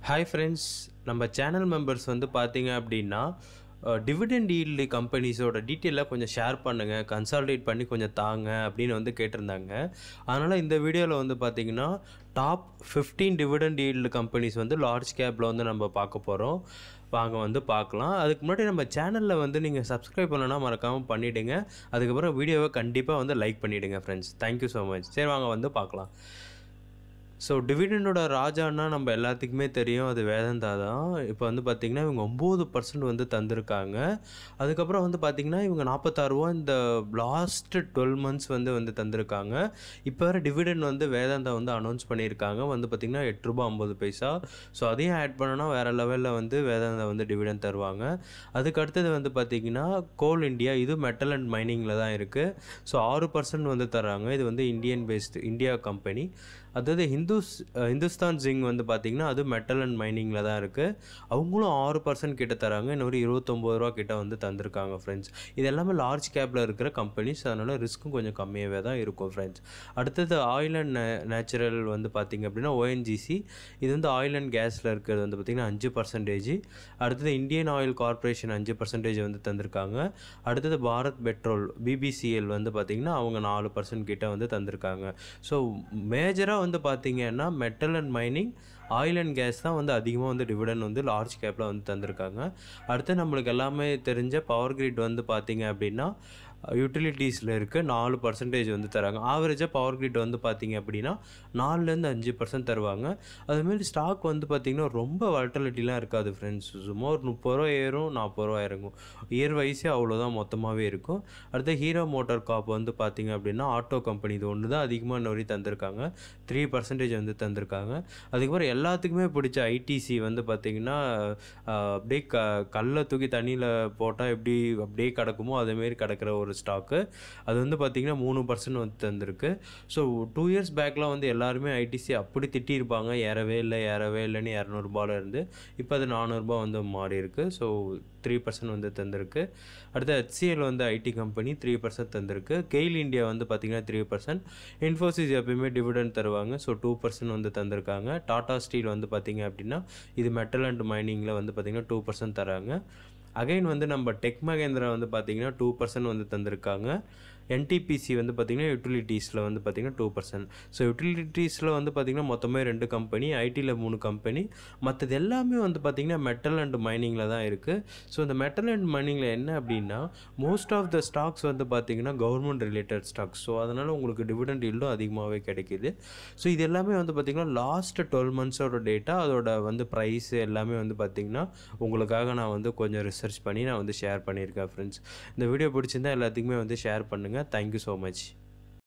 Hi friends, நம்ம channel members வந்து பார்த்தீங்க அப்படின்னா டிவிடெண்ட் ஈல்டு கம்பெனிஸோட டீட்டெயிலாக கொஞ்சம் ஷேர் பண்ணுங்கள், கன்சால்டேட் பண்ணி கொஞ்சம் தாங்க அப்படின்னு வந்து கேட்டிருந்தாங்க. அதனால் இந்த வீடியோவில் வந்து பார்த்திங்கன்னா டாப் 15 டிவிடெண்ட் ஈல்டு கம்பெனிஸ் வந்து லார்ஜ் கேப்பில் வந்து நம்ம பார்க்க போகிறோம். வாங்க வந்து பார்க்கலாம். அதுக்கு முன்னாடி நம்ம சேனலில் வந்து நீங்கள் சப்ஸ்கிரைப் பண்ணலன்னா மறக்காமல் பண்ணிவிடுங்க. அதுக்கப்புறம் வீடியோவை கண்டிப்பாக வந்து லைக் பண்ணிவிடுங்க ஃப்ரெண்ட்ஸ். Thank you so much. சரி, வாங்க வந்து பார்க்கலாம். ஸோ டிவிடெண்டோட ராஜான்னா நம்ம எல்லாத்துக்குமே தெரியும், அது வேதாந்தா தான். இப்போ வந்து பார்த்திங்கன்னா இவங்க 9% வந்து தந்திருக்காங்க. அதுக்கப்புறம் வந்து பார்த்திங்கன்னா இவங்க 46 ரூபா இந்த லாஸ்ட்டு 12 months வந்து தந்திருக்காங்க. இப்போ வேறு டிவிடெண்ட் வந்து வேதாந்தா வந்து அனௌன்ஸ் பண்ணியிருக்காங்க, வந்து பார்த்திங்கன்னா 8 ரூபா 50 பைசா. ஸோ அதையும் ஆட் பண்ணோன்னா வேறு லெவலில் வந்து வேதாந்தா வந்து டிவிடெண்ட் தருவாங்க. அதுக்கு அடுத்தது வந்து பார்த்திங்கன்னா கோல் இண்டியா, இது மெட்டல் அண்ட் மைனிங்கில் தான் இருக்குது. ஸோ 6% வந்து தராங்க. இது வந்து இந்தியன் பேஸ்டு இந்தியா கம்பெனி. அதாவது ஹிந்துஸ்தான் ஜிங்க் வந்து பார்த்திங்கன்னா அது மெட்டல் அண்ட் மைனிங்கில் தான் இருக்குது. அவங்களும் 6% கிட்ட தராங்க. இன்னொரு 29 ரூபா கிட்ட வந்து தந்திருக்காங்க ஃப்ரெண்ட்ஸ். இது எல்லாமே லார்ஜ் கேப்பில் இருக்கிற கம்பெனிஸ், அதனால் ரிஸ்க்கும் கொஞ்சம் கம்மியாகவே தான் இருக்கும் ஃப்ரெண்ட்ஸ். அடுத்தது ஆயில் அண்ட் நேச்சுரல் வந்து பார்த்திங்க அப்படின்னா ஓஎன்ஜிசி, இது வந்து ஆயில் அண்ட் கேஸில் இருக்கிறது வந்து பார்த்திங்கன்னா 5%. அடுத்தது இந்தியன் ஆயில் கார்பரேஷன் 5% வந்து தந்திருக்காங்க. அடுத்தது பாரத் பெட்ரோல் பிபிசிஎல் வந்து பார்த்திங்கன்னா அவங்க 4% கிட்ட வந்து தந்திருக்காங்க. ஸோ மேஜராக வந்து பார்த்திங்கன்னா metal and mining, oil and gas தான் வந்து அதிகமாக வந்து டிவிடெண்ட் வந்து லார்ஜ் கேப்பில் வந்து தந்திருக்காங்க. அடுத்து நம்மளுக்கு எல்லாமே தெரிஞ்ச பவர் கிரிட் வந்து பார்த்திங்க அப்படின்னா யூட்டிலிட்டிஸில் இருக்குது 4% வந்து தராங்க. ஆவரேஜாக பவர் கிரிட் வந்து பார்த்திங்க அப்படின்னா 4லேருந்து 5% தருவாங்க. அதுமாரி ஸ்டாக் வந்து பார்த்திங்கன்னா ரொம்ப வாலட்டிலிட்டிலாம் இருக்காது ஃப்ரெண்ட்ஸ். சும்மா ஒரு 30 ரூபா ஏறும், 40 ரூபா இறங்கும். இயர் வைஸே அவ்வளோதான் மொத்தமாகவே இருக்கும். அடுத்து ஹீரோ மோட்டார் கார்ப் வந்து பார்த்திங்க அப்படின்னா ஆட்டோ கம்பெனி, இது ஒன்று தான் அதிகமாக இன்னொரு தந்திருக்காங்க. 3% வந்து தந்திருக்காங்க. அதுக்கப்புறம் எல்லாத்துக்குமே பிடிச்ச ஐடிசி வந்து பார்த்திங்கன்னா அப்படியே கல்லை தூக்கி தண்ணியில் போட்டால் எப்படி அப்படியே கிடக்குமோ அதேமாரி கிடக்கிற ஒரு ஸ்டாக்கு. அது வந்து பார்த்திங்கன்னா 3% வந்து தந்திருக்கு. ஸோ 2 years பேக்லாம் வந்து எல்லாருமே ஐடிசி அப்படி திட்டியிருப்பாங்க, ஏறவே இல்லைன்னு 200 ரூபாயில் இருந்து இப்போ அது 400 ரூபா வந்து மாறி இருக்குது. ஸோ 3% வந்து தந்திருக்கு. அடுத்து ஹெச்சிஎல் வந்து ஐடி கம்பெனி 3% தந்திருக்கு. கெயில் இண்டியா வந்து பார்த்திங்கன்னா 3%. இன்ஃபோசிஸ் எப்பயுமே டிவிடெண்ட் தருவாங்க. ஸோ 2% வந்து தந்திருக்காங்க. டாடா ஸ்டீல் வந்து பார்த்திங்க அப்படின்னா இது மெட்டல் அண்ட் மைனிங்கில் வந்து பார்த்திங்கன்னா 2% தராங்க. அகைன் வந்து நம்ம டெக் மகேந்திரா வந்து பார்த்திங்கன்னா 2% வந்து தந்திருக்காங்க. என்டிபிசி வந்து பார்த்திங்கன்னா யூட்டிலிட்டிஸில் வந்து பார்த்திங்கன்னா 2%. ஸோ யூட்டிலிட்டிஸில் வந்து பார்த்திங்கன்னா மொத்தமே 2 கம்பெனி, ஐடியில் 3 கம்பெனி, மற்றது எல்லாமே வந்து பார்த்திங்கன்னா மெட்டல் அண்ட் மைனிங்கில் தான் இருக்குது. ஸோ இந்த மெட்டல் அண்ட் மைனிங்கில் என்ன அப்படின்னா மோஸ்ட் ஆஃப் த ஸ்டாக்ஸ் வந்து பார்த்திங்கன்னா கவர்மெண்ட் ரிலேட்டட் ஸ்டாக்ஸ். ஸோ அதனால் உங்களுக்கு டிவிடெண்ட் ஈல்டும் அதிகமாகவே கிடைக்கிது. ஸோ இது எல்லாமே வந்து பார்த்திங்கன்னா லாஸ்ட் 12 monthsோட டேட்டா, அதோட வந்து ப்ரைஸ் எல்லாமே வந்து பார்த்திங்கன்னா உங்களுக்காக நான் வந்து கொஞ்சம் ரிசர்ச் பண்ணி நான் வந்து ஷேர் பண்ணியிருக்கேன் ஃப்ரெண்ட்ஸ். இந்த வீடியோ பிடிச்சிருந்தால் எல்லாத்துக்குமே வந்து ஷேர் பண்ணுங்கள். Thank you so much.